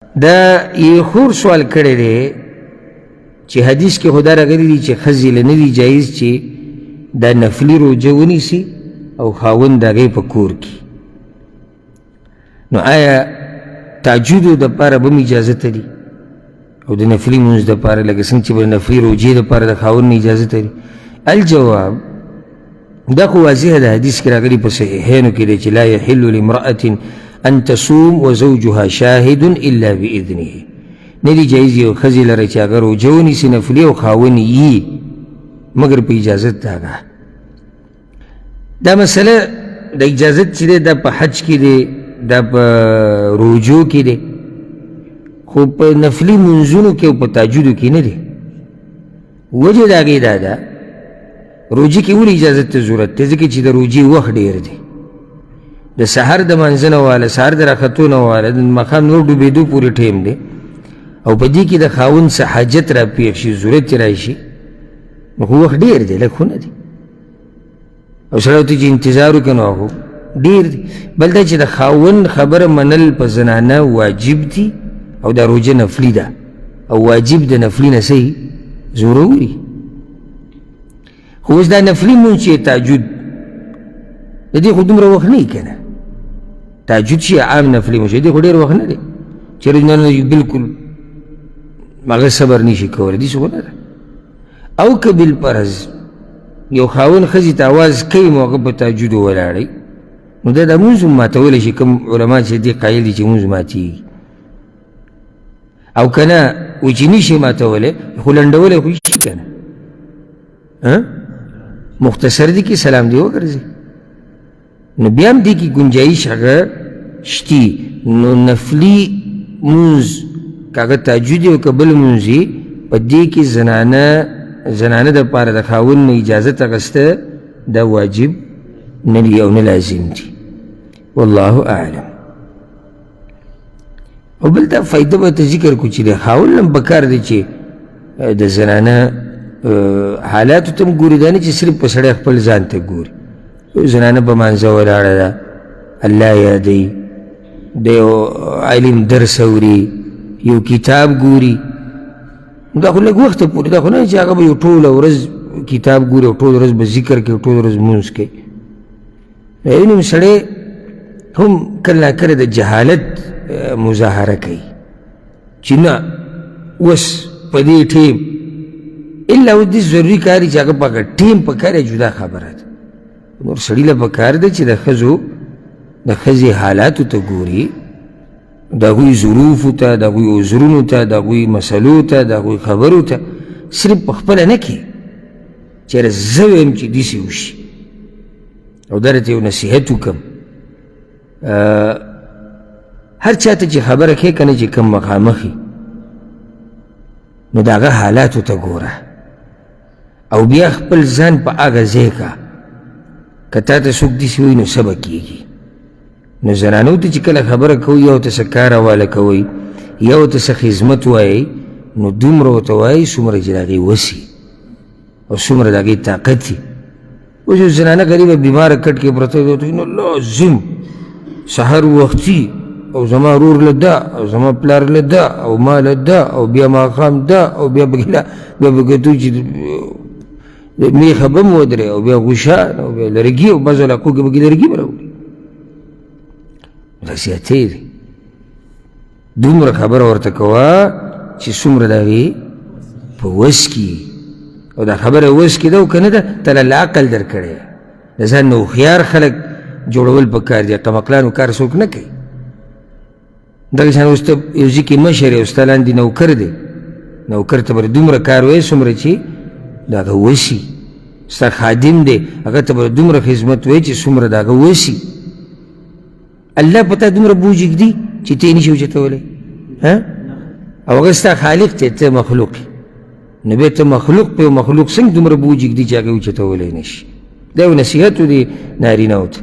دا یو خور سوال کړی دی چې حدیث کې خدا راغلی دی چې ښځې له نه دي جایز چې دا نفلي روژه ونیسي او خاوند د هغې په کور کې. نو آیا تعجدو دپاره به هم اجازت لري او د نفلي لمونځ دپاره لکه څنګه چې به نفلي روژې دپاره د خاوند نه اجازت لري؟ الجواب دا خو واضحه ده، حدیث کې راغلي په صحیحینو کې دی چې لا یحل لامرأة ان تصوم وزوجها شاهد الا باذنه. نه دي جایز یو ښځې لره چې هغه روژه ونیسي نفلي او خاوند یي مګر په اجازت د هغه. دا مسله د اجازت چې دی دا په حج کې دی، دا په روژو کې دی، خو په نفلي منځونو کې او په تهجدو کې نه دی. وجه د هغې دا ده روژې کې ولې اجازت ته ضرورت دی؟ ځکه چې د روژې وخت ډېر دی، د سحر د مانځه نه واله سحر د راختو نه واله د ماښام نور ډوبېدو پورې ټیم دی، او په دې کې د خاوند څه حاجت را پېښ شي، ضرورت یې راشي، نو خو وخت ډېر دی، لږ خو نه دی. او سړی ورته چې انتظار وکړي نو هغه ډېر دی. بل دا چې د خاوند خبره منل په زنانه واجب دي او دا روژه نفلي ده او واجب د نفلي نه څه ضروري. خو اوس دا نفلي لمونځ چې تهجد د دې خو دومره وخت نه وي که نه، تهجد چې عام نفلي لمونځ د دې خو ډېر وخت نه دی چې نه بلکل هغه صبر نشي کولی، داسې خو نه ده. او که بالفرض یو خاوند ښځې ته اواز کوي نو هغه په تهجدو ولاړی نو دا لمونځ هم ماتولی شي، کوم علما چې دې قایل دي چې لمونځ ماتېږي. او که نه وایي چې نشي ماتولی خو لنډولی خو شي که نه، مختصر دي کې سلام دی وګرځي، نو بیا هم دې کې ګنجایش هغه شتي. نو نفلي مونځ که هغه تهجد او که بل مونځ وي په دې کې زنانه دپاره د خاوند نه اجازت اخیسته دا واجب نه دي او نه لازم دي. والله اعلم. او بل دا فایده به ته ذکر کړو چې د خاوند هم پکار دی چې د زنانه حالاتو ته هم ګوري، دا نه چې صرف په سړی خپل ځان ته ګوري. زنانه په مانځه ولاړه ده، الله یادوي، د یو علم درس اوري، یو کتاب ګوري، دا خو لږ وخته پورې، دا خو نه چې هغه به یو ټوله ورځ کتاب ګوري او ټوله ورځ به ذکر کوي او ټوله ورځ لمونځ کوي. نو سړی هم کله ناکله د جهالت مظاهره کوي چې نه اوس په دې ټیم الا اوس دې ضروري کار چې هغه په هغه ټیم په کار یې جدا خبره ده. نور سړي له پکار ده چې د ښځې حالاتو ته ګوري، د هغوی ظروفو ته، د هغوی عذرونو ته، د هغوی مسلو ته، د هغوی خبرو ته، صرف په خپله نه کې چېرې زه ویم چې داسې وشي. او دا راته یو نصیحت وکړم، هر چا ته چې خبره کوې که نه چې کوم مخامخ وي نو د هغه حالاتو ته ګوره او بیا خپل ځان په هغه ځای که که تا ته څوک داسې وایي نو څه به کېږي. نو زنانو ته چې کله خبره کوئ یا ورته څه کار حواله کوئ یا ورته څه خدمت وایئ نو دومره ورته وایئ څومره چې د هغې وس وي او څومره د هغې طاقت وي. اوس یو زنانه غریبه بیماره کټ کې پرته ده، ورته نو لازم سحر وختي او زما رور له ده او زما پلار له ده او ما له ده او بیا ماښام ده او بیا به کتو چې میخه به م ودرې او بیا غوشان او بیا لرګي او بعضو علاقو کې به کې لرګي به راوړي. دا زیاتې دی. دومره خبره ورته کوه چې څومره د هغې په وس کې او دا خبره وس کې ده او که نه ده ته له عقل در کړی د ځان نه هوښیار خلک جوړول پکار دي، قمقلانو کار څوک نه کوي. دغه شان اوس ته یو ځای کې مشر یې او ستا لاندې نوکر دی، نوکر ته به دومره کار وایې څومره چې د هغه وسي. ستا خادم دی هغه ته به دومره خدمت وایې چې څومره د هغه وسي. الله په تا دومره بوج ږدي چې ته یې نشي اوچتولی، او هغه ستا خالق دی، ته مخلوق یې، نو بیا ته مخلوق په یو مخلوق څنګه دومره بوج ږدي چې هغه اوچتولی نشي. دا یو نصیحت و دی نارینهو ته.